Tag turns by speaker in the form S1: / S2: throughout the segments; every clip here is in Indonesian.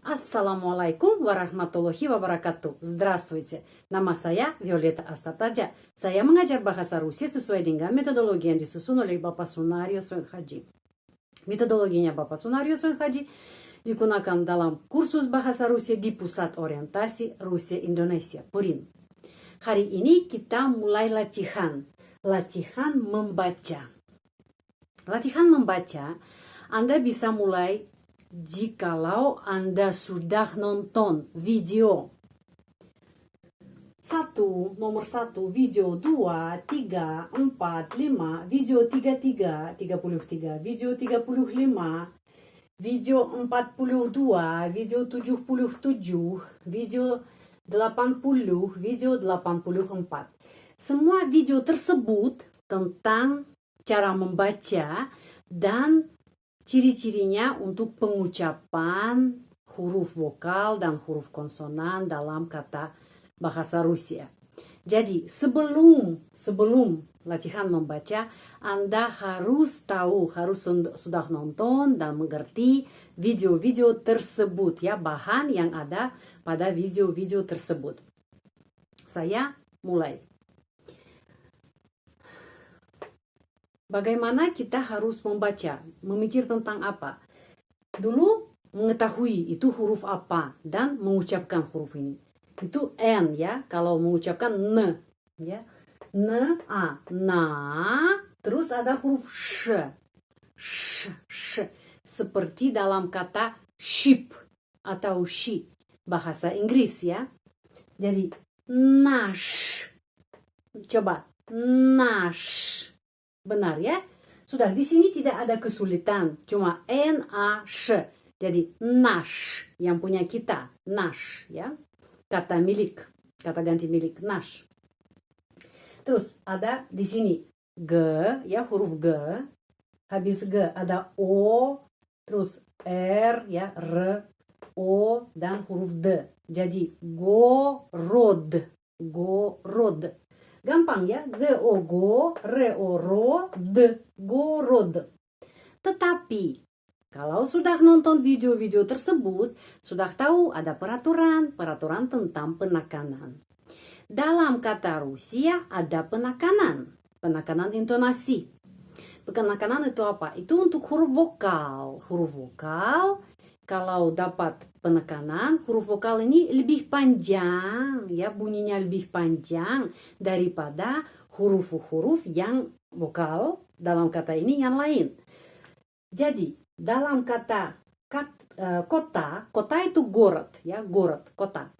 S1: Assalamualaikum warahmatullahi wabarakatuh. Здравствуйте. Nama saya Violeta Astataja. Saya mengajar bahasa Rusia sesuai dengan metodologi yang disusun oleh Bapak Sunario Soenhaji. Metodologinya Bapak Sunario Soenhaji digunakan dalam kursus bahasa Rusia di Pusat Orientasi Rusia Indonesia, PURIN. Hari ini kita mulai latihan membaca. Latihan membaca, Anda bisa mulai jikalau Anda sudah nonton video. Nomor 1, video 2, 3, 4, 5, video 33, 33, video 35, video 42, video 77, video 80, video 84. Semua video tersebut tentang cara membaca dan ciri-cirinya untuk pengucapan huruf vokal dan huruf konsonan dalam kata bahasa Rusia. Jadi sebelum latihan membaca, Anda harus tahu, harus sudah nonton dan mengerti video-video tersebut ya, bahan yang ada pada video-video tersebut. Saya mulai. Bagaimana kita harus membaca, memikir tentang apa? Dulu mengetahui itu huruf apa dan mengucapkan huruf ini. Itu N ya, kalau mengucapkan N ya. N, A, na, terus ada huruf sh. Seperti dalam kata ship atau she, bahasa Inggris ya. Jadi nash. Coba nash. Benar ya? Sudah, di sini tidak ada kesulitan, cuma N-A-S-H. Jadi nash, yang punya kita, nash ya. Kata milik, kata ganti milik, nash. Terus ada di sini G ya, huruf G. Habis G ada O, terus R ya, R, O dan huruf D. Jadi gorod. Gampang ya, G-O-Go, R-O-Ro, D, gorod. Tetapi, kalau sudah nonton video-video tersebut, sudah tahu ada peraturan tentang penekanan. Dalam kata Rusia ada penekanan intonasi. Penekanan itu apa? Itu untuk huruf vokal. Huruf vokal, kalau dapat penekanan, huruf vokal ini lebih panjang, ya, bunyinya lebih panjang daripada huruf-huruf yang vokal dalam kata ini yang lain. Jadi, dalam kata kota itu gorod, ya, gorod, kota.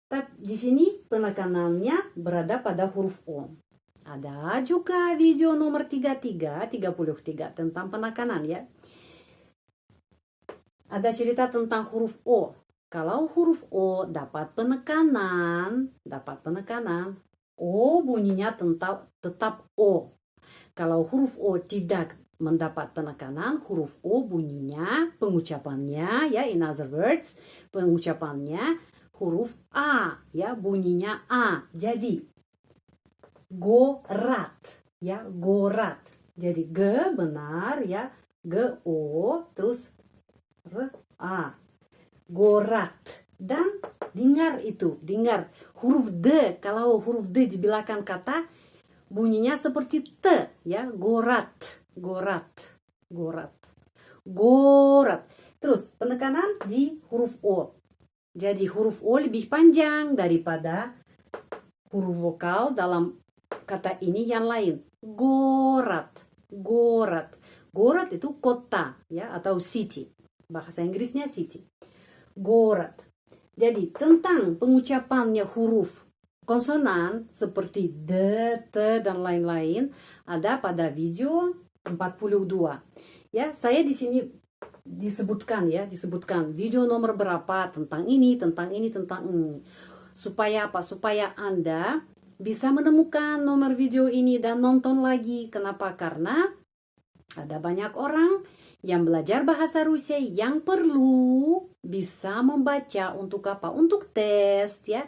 S1: Tapi di sini penekanannya berada pada huruf O. Ada juga video nomor 33 tentang penekanan ya. Ada cerita tentang huruf O. Kalau huruf O dapat penekanan, O bunyinya tetap O. Kalau huruf O tidak mendapat penekanan, huruf O bunyinya, pengucapannya, ya, in other words, pengucapannya huruf A, ya, bunyinya A. Jadi, gorat, ya, gorat. Jadi, G benar, ya, G-O, terus A, gorat. Dan dengar huruf D. Kalau huruf D di belakang kata bunyinya seperti T ya, gorat. Terus penekanan di huruf O. Jadi huruf O lebih panjang daripada huruf vokal dalam kata ini yang lain. Gorat itu kota ya, atau city. Bahasa Inggrisnya city. Gorod. Jadi tentang pengucapannya huruf konsonan seperti D, T dan lain-lain ada pada video 42. Ya, saya di sini disebutkan video nomor berapa tentang ini. Supaya apa? Supaya Anda bisa menemukan nomor video ini dan nonton lagi. Kenapa? Karena ada banyak orang yang belajar bahasa Rusia yang perlu bisa membaca untuk apa? Untuk tes ya.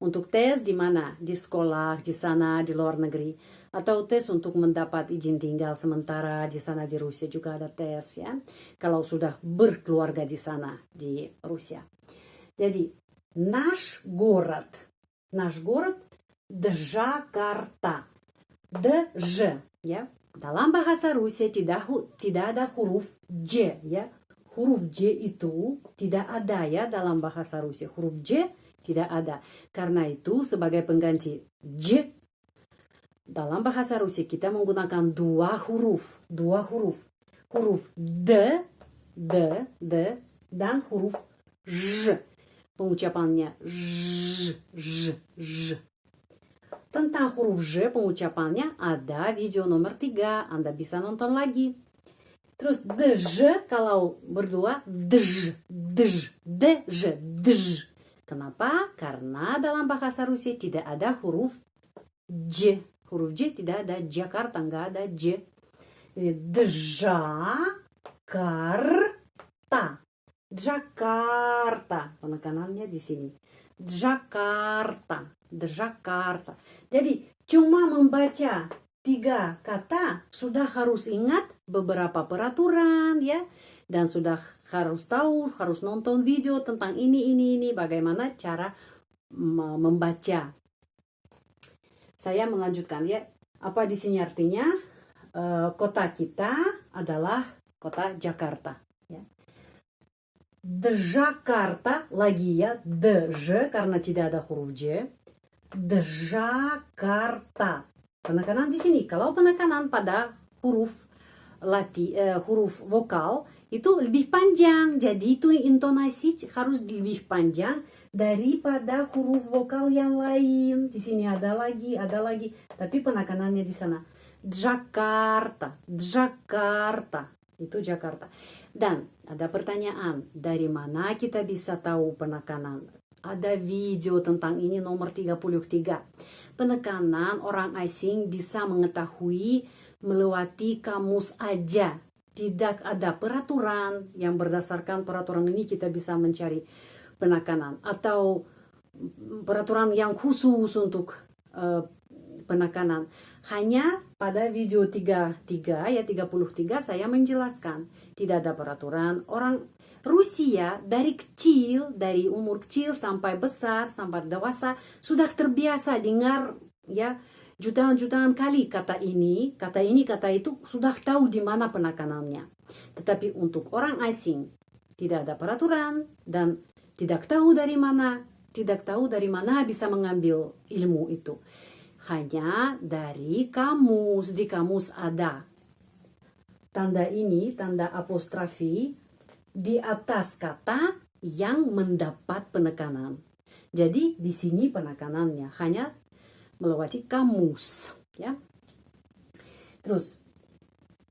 S1: Untuk tes di mana? Di sekolah, di sana, di luar negeri. Atau tes untuk mendapat izin tinggal sementara di sana di Rusia juga ada tes ya. Kalau sudah berkeluarga di sana di Rusia. Jadi, nаш город. Nаш город Jakarta. Dj, ya. Dalam bahasa Rusia tidak ada huruf J, ya. Huruf J itu tidak ada ya dalam bahasa Rusia. Huruf J tidak ada. Karena itu sebagai pengganti J dalam bahasa Rusia kita menggunakan dua huruf. Huruf D dan huruf J. Pengucapannya J. Tentang huruf J pengucapannya ada video nomor 3. Anda bisa nonton lagi. Terus Dj kalau berdua Dj. Kenapa? Karena dalam bahasa Rusia tidak ada huruf J. Huruf J tidak ada. Jakarta nggak ada J. Jakarta. Penekanannya di sini. Jakarta. Jadi cuma membaca 3 kata sudah harus ingat beberapa peraturan ya, dan sudah harus tahu, harus nonton video tentang ini bagaimana cara membaca. Saya melanjutkan ya. Apa di sini artinya? Kota kita adalah kota Jakarta ya. Jakarta lagi ya, Dj karena tidak ada huruf J. Jakarta. Penekanan di sini. Kalau penekanan pada huruf huruf vokal itu lebih panjang. Jadi itu intonasi harus lebih panjang daripada huruf vokal yang lain. Di sini ada lagi. Tapi penekanannya di sana. Jakarta. Itu Jakarta. Dan ada pertanyaan, dari mana kita bisa tahu penekanan? Ada video tentang ini nomor 33. Penekanan orang asing bisa mengetahui melewati kamus aja. Tidak ada peraturan yang berdasarkan peraturan ini kita bisa mencari penekanan. Atau peraturan yang khusus untuk penekanan. Hanya pada video 33 saya menjelaskan. Tidak ada peraturan. Orang Rusia dari umur kecil sampai besar, sampai dewasa sudah terbiasa dengar ya jutaan kali kata itu sudah tahu di mana penekanannya. Tetapi untuk orang asing tidak ada peraturan dan tidak tahu dari mana bisa mengambil ilmu itu. Hanya dari kamus, di kamus ada tanda ini, tanda apostrofi di atas kata yang mendapat penekanan. Jadi di sini penekanannya hanya melewati kamus, ya. Terus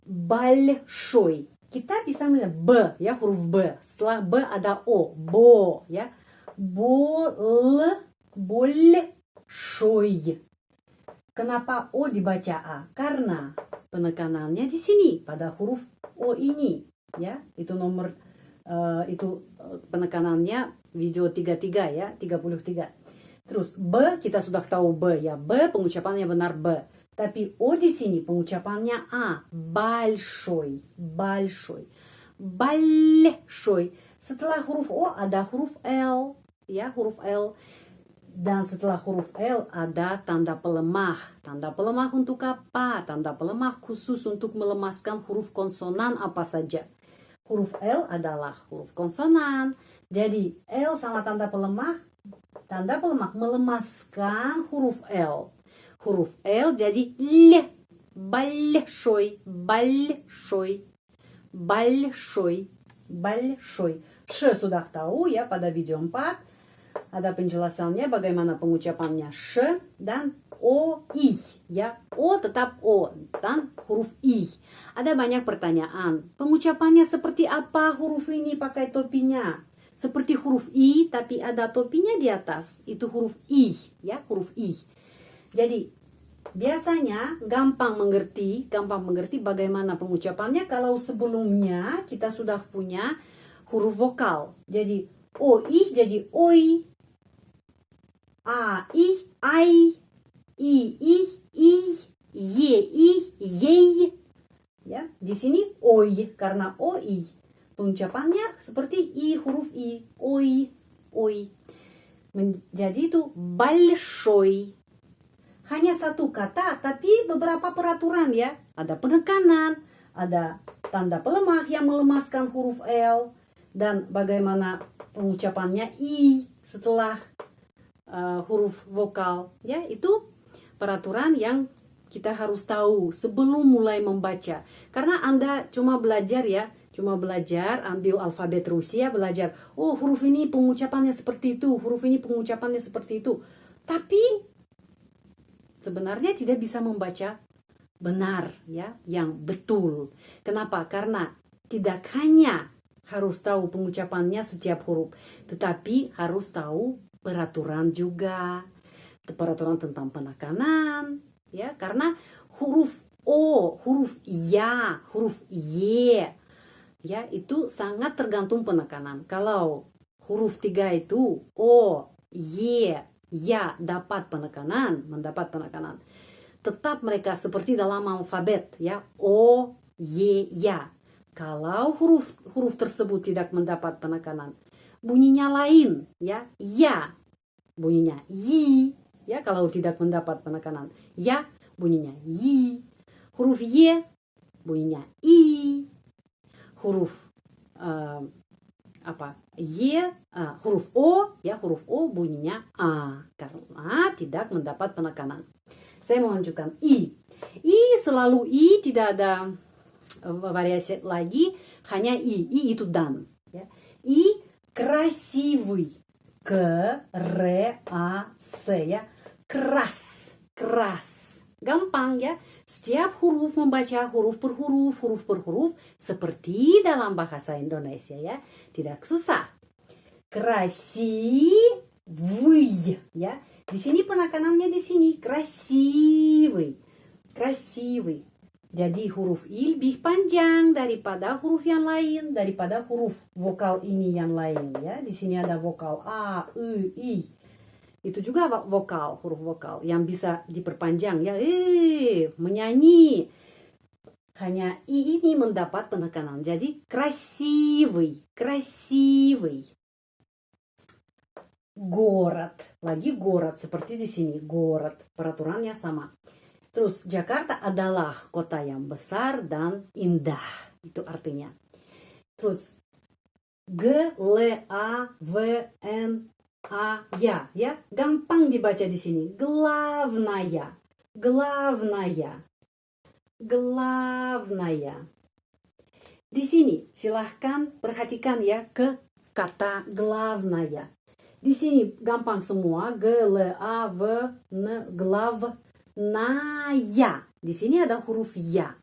S1: большой. Kita bisa melihat B, ya, huruf B. Setelah B ada O, bo, ya. Большой. Kenapa O dibaca A? Karena penekanannya di sini pada huruf O ini, ya. Itu nomor penekanannya video 33 ya, 33. Terus B kita sudah tahu B ya, B pengucapannya benar B. Tapi O di sini pengucapannya A, большой. Setelah huruf O ada huruf L, ya, huruf L. Dan setelah huruf L ada tanda pelemah. Tanda pelemah untuk apa? Tanda pelemah khusus untuk melemaskan huruf konsonan apa saja. Huruf L adalah huruf konsonan. Jadi L sama tanda pelemah melemaskan huruf L. Huruf L jadi L. Большой. Sh sudah tahu ya pada video 4. Ada penjelasannya bagaimana pengucapannya sh dan o, i, ya. O tetap o dan huruf i. Ada banyak pertanyaan. Pengucapannya seperti apa huruf ini pakai topinya? Seperti huruf i tapi ada topinya di atas. Itu huruf i, ya, huruf i. Jadi biasanya gampang mengerti bagaimana pengucapannya kalau sebelumnya kita sudah punya huruf vokal. Jadi oi jadi oi. A i ai. I ye yey. Ya, di sini oi karena oi. Pengucapannya seperti i, huruf i. Oi. oi. Jadi itu большой. Hanya satu kata, tapi beberapa peraturan ya. Ada penekanan, ada tanda pelemah yang melemaskan huruf L, dan bagaimana pengucapannya I setelah huruf vokal. Ya, itu peraturan yang kita harus tahu sebelum mulai membaca. Karena Anda cuma belajar ya, ambil alfabet Rusia, belajar, oh huruf ini pengucapannya seperti itu, huruf ini pengucapannya seperti itu. Tapi sebenarnya tidak bisa membaca benar ya, yang betul. Kenapa? Karena tidak hanya harus tahu pengucapannya setiap huruf, tetapi harus tahu peraturan juga. Peraturan tentang penekanan ya, karena huruf O, huruf Ya, huruf Y ya, itu sangat tergantung penekanan. Kalau huruf 3 itu O, Y, Ya mendapat penekanan. Tetap mereka seperti dalam alfabet ya, O, Y, Ya. Kalau huruf tersebut tidak mendapat penekanan, bunyinya lain ya, Ya bunyinya Y ya, kalau tidak mendapat penekanan. Ya bunyinya Y. Huruf Y bunyinya I. Huruf Y, huruf O ya, huruf O bunyinya A karena tidak mendapat penekanan. Saya mau lanjutkan I. I selalu I, tidak ada variasi lagi, hanya I. I itu dan ya. I красивый. K-R-A-S ya. Keras. Gampang ya. Setiap huruf membaca huruf per huruf seperti dalam bahasa Indonesia ya. Tidak susah. Красивый ya. Di sini penekanannya di sini. Красивый. Jadi huruf I lebih panjang daripada huruf yang lain, daripada huruf vokal ini yang lain ya. Di sini ada vokal A, I. Itu juga huruf vokal yang bisa diperpanjang ya. Menyanyi. Hanya I ini mendapat penekanan. Jadi красивый. Город. Lagi город seperti di sini. Город. Peraturannya sama. Terus Jakarta adalah kota yang besar dan indah. Itu artinya. Terus G-L-A-V-N-A-Ya ya. Gampang dibaca di sini. Главная. Di sini silahkan perhatikan ya ke kata главная. Di sini gampang semua. G-L-A-V-N, Naya. Di sini ada huruf Ya.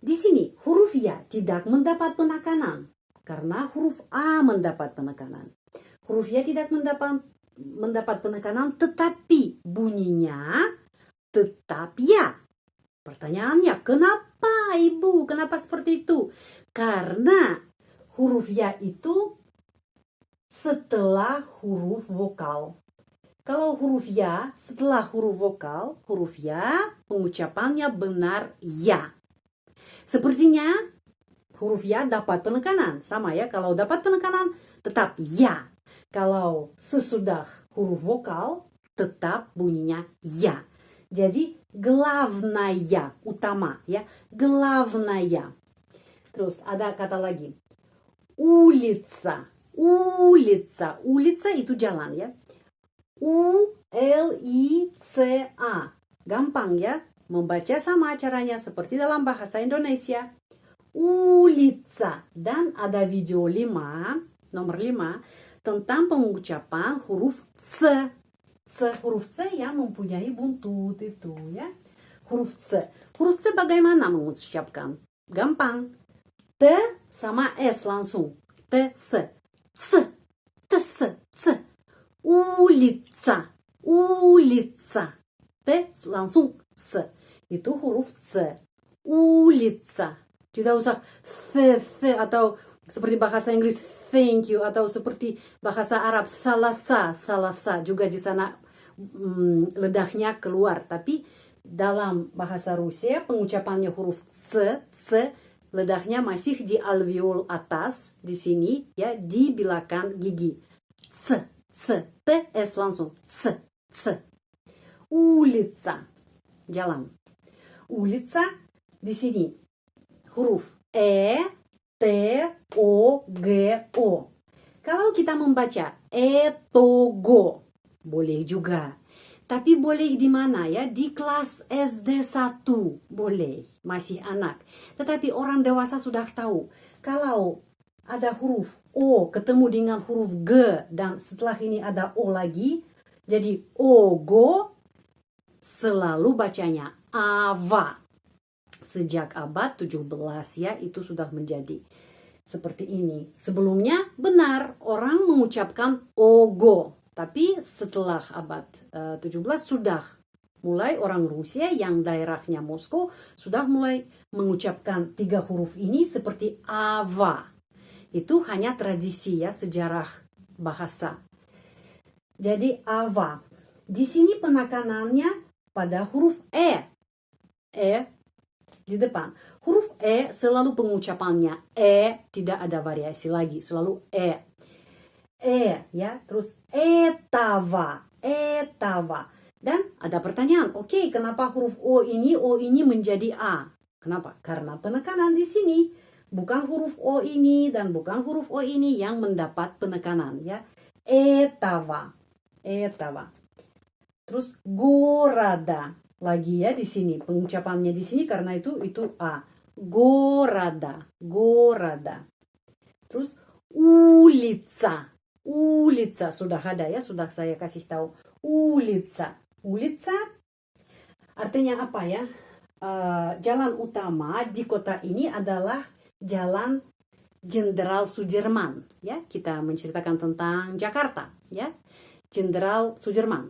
S1: Di sini huruf Ya tidak mendapat penekanan karena huruf A mendapat penekanan. Huruf Ya tidak mendapat penekanan, tetapi bunyinya tetap Ya. Pertanyaannya, kenapa Ibu? Kenapa seperti itu? Karena huruf Ya itu setelah huruf vokal. Kalau huruf Ya setelah huruf vokal, huruf Ya pengucapannya benar Ya. Sepertinya huruf Ya dapat penekanan. Sama ya, kalau dapat penekanan tetap Ya. Kalau sesudah huruf vokal tetap bunyinya Ya. Jadi главная, utama ya. Главная. Terus ada kata lagi. Улица. Улица itu jalan ya. U-L-I-C-A. Gampang ya. Membaca sama caranya seperti dalam bahasa Indonesia. Ulica. Dan ada video 5, nomor 5, tentang pengucapan huruf C. Huruf C yang mempunyai buntut itu ya. Huruf C. Huruf C bagaimana mengucapkan? Gampang. T sama S langsung. T-S. C. Ulica. T langsung S. Itu huruf C. Ulica. Tidak usah th atau seperti bahasa Inggris thank you, atau seperti bahasa Arab salasa. Juga di sana ledahnya keluar. Tapi dalam bahasa Rusia pengucapannya huruf C, ledahnya masih di alveol atas di sini ya, di belakang gigi. C. T, S langsung, C. Улица, jalan. Улица, di sini huruf E, T, O, G, O. Kalau kita membaca Etogo, boleh juga. Tapi boleh di mana ya? Di kelas SD 1 boleh, masih anak. Tetapi orang dewasa sudah tahu, kalau ada huruf O ketemu dengan huruf G dan setelah ini ada O lagi, jadi Ogo, selalu bacanya Ava. Sejak abad 17 ya, itu sudah menjadi seperti ini. Sebelumnya benar orang mengucapkan Ogo. Tapi setelah abad 17 sudah mulai orang Rusia yang daerahnya Moskow sudah mulai mengucapkan 3 huruf ini seperti Ava. Itu hanya tradisi ya, sejarah bahasa. Jadi Ava. Di sini penekanannya pada huruf E. E di depan. Huruf E selalu pengucapannya E, tidak ada variasi lagi, selalu E. Ya, terus etava. Dan ada pertanyaan, oke, kenapa huruf O ini menjadi A? Kenapa? Karena penekanan di sini. Bukan huruf O ini dan bukan huruf O ini yang mendapat penekanan ya. Etava. Terus gorada. Lagi ya di sini, pengucapannya di sini karena itu A. Gorada. Terus Ulica sudah ada ya, sudah saya kasih tahu. Ulica artinya apa ya? Jalan utama di kota ini adalah Jalan Jenderal Sudirman ya. Kita menceritakan tentang Jakarta ya. Jenderal Sudirman.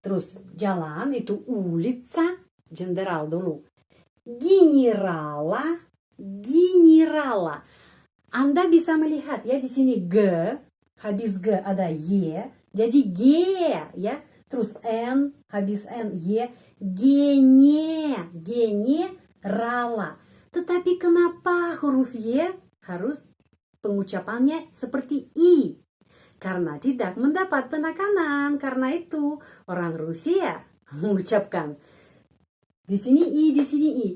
S1: Terus jalan itu Ulica Jenderal dulu. Generala. Anda bisa melihat ya di sini G, habis G ada Y, jadi G ya. Terus N, habis N Y, Generala. Tetapi kenapa huruf Y harus pengucapannya seperti I? Karena tidak mendapat penekanan. Karena itu orang Rusia mengucapkan di sini I, di sini I.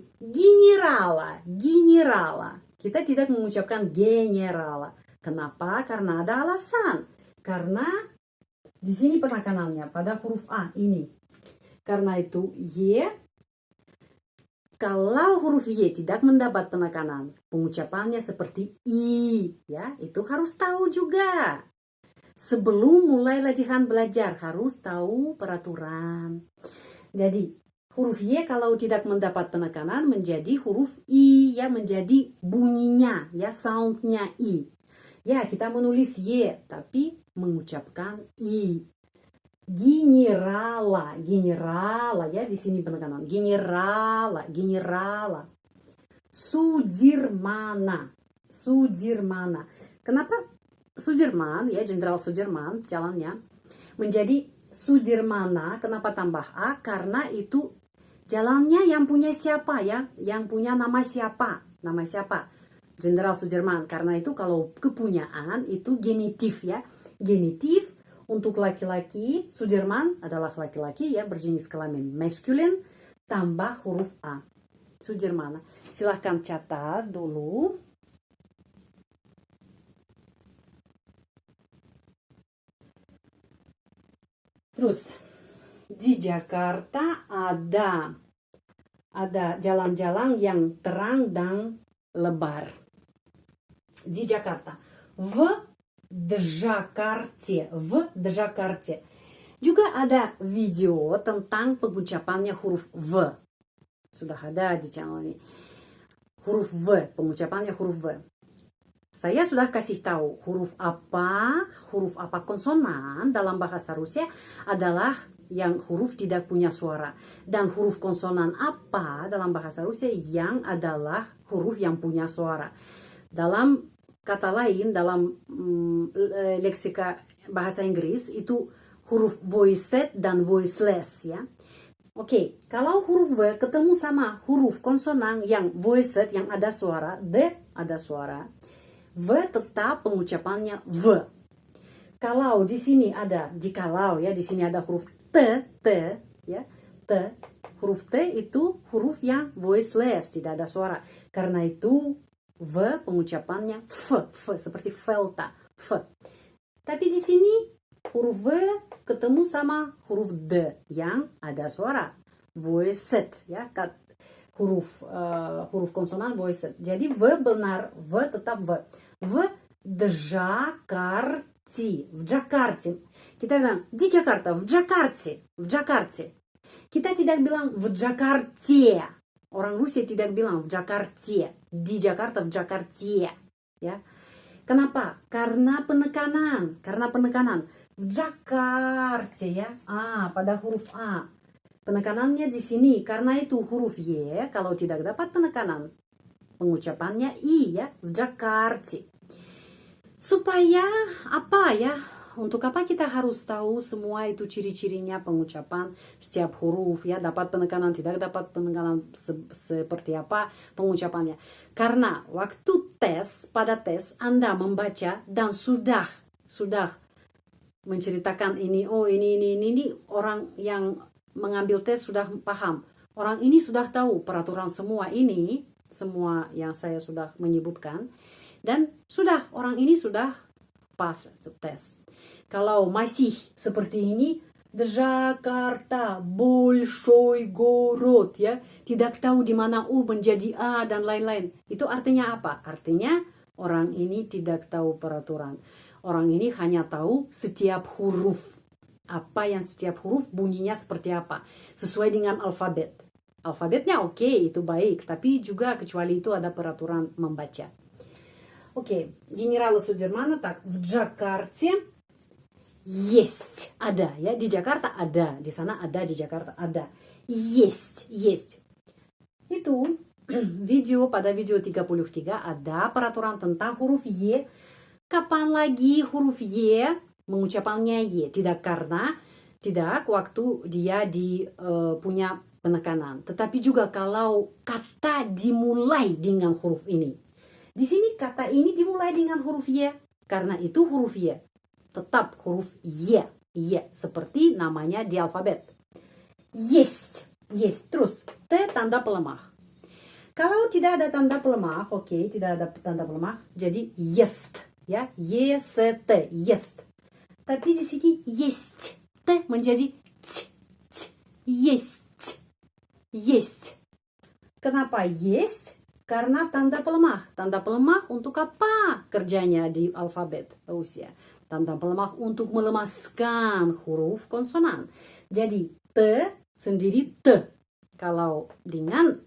S1: Generala. Kita tidak mengucapkan generala. Kenapa? Karena ada alasan. Karena di sini penekanannya pada huruf A ini. Karena itu Y. Kalau huruf Y tidak mendapat penekanan, pengucapannya seperti I, ya, itu harus tahu juga. Sebelum mulai latihan belajar harus tahu peraturan. Jadi huruf Y kalau tidak mendapat penekanan menjadi huruf I, ya, menjadi bunyinya, ya, soundnya I. Ya, kita menulis Y tapi mengucapkan I. Generala ya, di sini penekanan. Generala. Sudirmana. Kenapa Sudirman, ya, Jenderal Sudirman jalannya menjadi Sudirmana? Kenapa tambah A? Karena itu jalannya yang punya siapa ya? Yang punya nama siapa? Jenderal Sudirman. Karena itu kalau kepunyaan itu genitif ya. Genitif untuk laki-laki, Sudirman adalah laki-laki ya, berjenis kelamin maskulin, tambah huruf A. Sudirmana. Silahkan catat dulu. Terus di Jakarta ada jalan-jalan yang terang dan lebar. Di Jakarta. В Jakarta. Juga ada video tentang pengucapannya huruf V. Sudah ada di channel ini. Huruf V, pengucapannya huruf V. Saya sudah kasih tahu huruf apa konsonan dalam bahasa Rusia adalah yang huruf tidak punya suara. Dan huruf konsonan apa dalam bahasa Rusia yang adalah huruf yang punya suara. Dalam kata lain, dalam leksika bahasa Inggris itu huruf voiced dan voiceless ya. Oke, kalau huruf V ketemu sama huruf konsonan yang voiced, yang ada suara, D ada suara, V tetap pengucapannya V. Kalau di sini ada, jikalau ya di sini ada huruf T, ya, T, huruf T itu huruf yang voiceless, tidak ada suara. Karena itu V pengucapannya F seperti Velta, F. Tapi di sini huruf V ketemu sama huruf D yang ada suara, voiced ya, huruf konsonan voiced. Jadi V benar, V tetap V. V Jakarta, в Jakarta. Kita bilang di Jakarta, в Jakarta. Kita tidak bilang в Jakarta. Orang Rusia tidak bilang в Jakarta. Di Jakarta, в Jakarta. Ya. Kenapa? Karena penekanan. В Jakarta ya. Pada huruf A. Penekanannya di sini. Karena itu huruf Y kalau tidak dapat penekanan, pengucapannya I ya, в Jakarta. Supaya apa ya? Untuk apa kita harus tahu semua itu ciri-cirinya pengucapan setiap huruf ya, dapat penekanan, tidak dapat penekanan, seperti apa pengucapannya. Karena waktu pada tes Anda membaca dan sudah menceritakan ini, ini orang yang mengambil tes sudah paham. Orang ini sudah tahu peraturan semua ini, semua yang saya sudah menyebutkan. Dan orang ini sudah pas tes. Kalau masih seperti ini, Jakarta, большой город, ya, tidak tahu di mana U menjadi A dan lain-lain. Itu artinya apa? Artinya orang ini tidak tahu peraturan. Orang ini hanya tahu setiap huruf. Apa yang setiap huruf bunyinya seperti apa. Sesuai dengan alfabet. Alfabetnya oke, itu baik. Tapi juga kecuali itu ada peraturan membaca. Окей, генералы Судермана, так, в Джакарте есть, ada, ya, di Jakarta ada, di sana ada, di Jakarta ada, есть. Itu pada video 33 ada peraturan tentang huruf Y. Kapan lagi huruf Y mengucapannya Y? Tidak waktu dia punya penekanan, tetapi juga kalau kata dimulai dengan huruf ini. Di sini kata ini dimulai dengan huruf Y. Karena itu huruf Y. Tetap huruf Y. Seperti namanya di alfabet. Есть. Terus T tanda pelemah. Kalau tidak ada tanda pelemah, tidak ada tanda pelemah, jadi есть. Ya, есть. Tapi di sini есть. T menjadi T. Есть. Kenapa есть? Karena tanda pelemah. Tanda pelemah untuk apa kerjanya di alfabet Rusia? Tanda pelemah untuk melemaskan huruf konsonan. Jadi T sendiri T. Kalau dengan